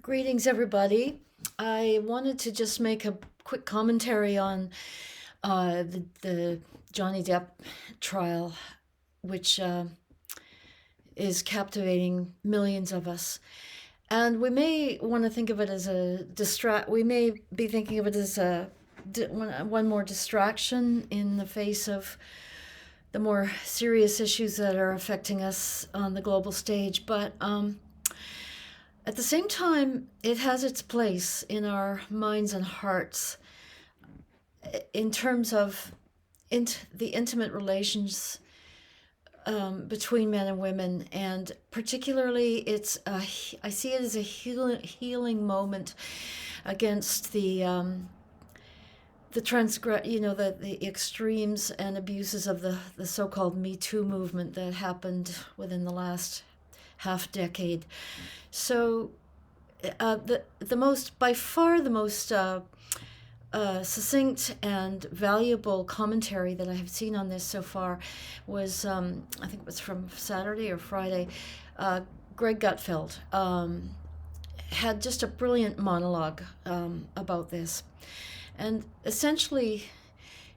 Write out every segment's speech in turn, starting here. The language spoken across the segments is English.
Greetings, everybody. I wanted to just make a quick commentary on the Johnny Depp trial, which is captivating millions of us. And we may want to think of it as we may be thinking of it as one more distraction in the face of the more serious issues that are affecting us on the global stage. But at the same time, it has its place in our minds and hearts in terms of the intimate relations between men and women, and particularly, I see it as a healing moment against the extremes and abuses of the so-called Me Too movement that happened within the last half decade. So by far the most succinct and valuable commentary that I have seen on this so far was, I think it was from Saturday or Friday, Greg Gutfeld had just a brilliant monologue about this. And essentially,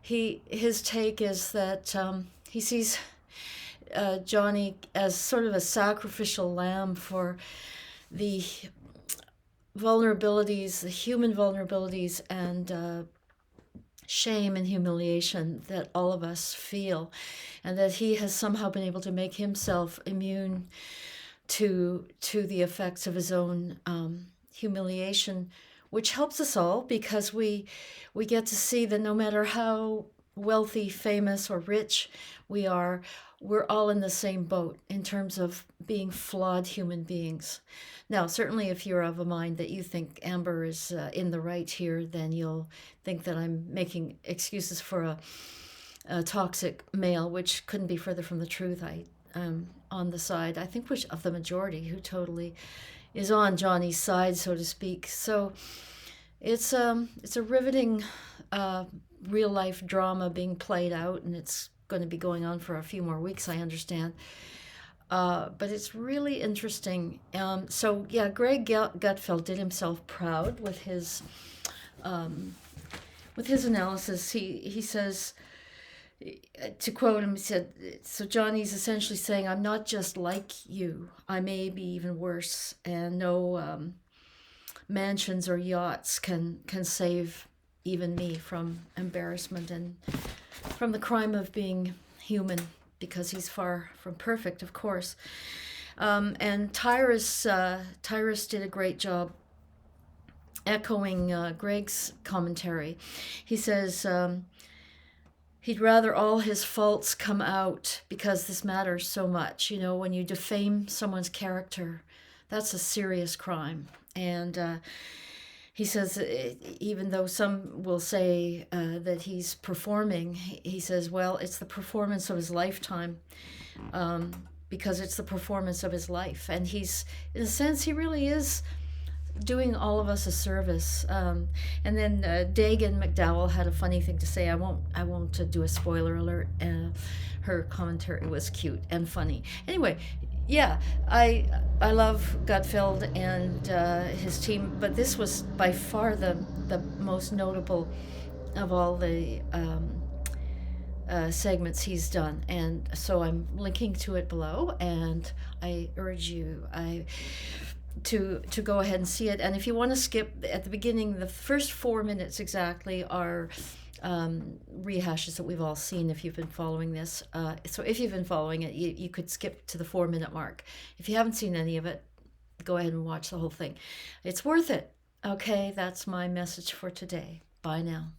his take is that he sees Johnny as sort of a sacrificial lamb for the vulnerabilities, the human vulnerabilities and shame and humiliation that all of us feel, and that he has somehow been able to make himself immune to the effects of his own humiliation, which helps us all because we get to see that no matter how wealthy, famous, or rich we are, we're all in the same boat in terms of being flawed human beings. Now, certainly if you're of a mind that you think Amber is in the right here, then you'll think that I'm making excuses for a toxic male, which couldn't be further from the truth. I am on the side, I think, of the majority who totally is on Johnny's side, so to speak. So it's a riveting real life drama being played out, and it's going to be going on for a few more weeks, I understand. But it's really interesting. So yeah, Greg Gutfeld did himself proud with his analysis. He says, to quote him, he said, so Johnny's essentially saying, I'm not just like you. I may be even worse, and no mansions or yachts can save even me from embarrassment and from the crime of being human, because he's far from perfect, of course. And Tyrus did a great job echoing Greg's commentary. He says he'd rather all his faults come out because this matters so much. You know, when you defame someone's character, that's a serious crime. And he says, even though some will say that he's performing, he says, well, it's the performance of his lifetime, because it's the performance of his life. And he's, in a sense, he really is doing all of us a service. And then Dagan McDowell had a funny thing to say. I won't do a spoiler alert. Her commentary was cute and funny. Anyway, yeah, I love Gutfeld and his team, but this was by far the most notable of all the segments he's done, and so I'm linking to it below, and I urge you to go ahead and see it. And if you want to skip at the beginning, the first 4 minutes exactly are rehashes that we've all seen if you've been following this. So if you've been following it, you could skip to the 4 minute mark. If you haven't seen any of it, go ahead and watch the whole thing. It's worth it. Okay, that's my message for today. Bye now.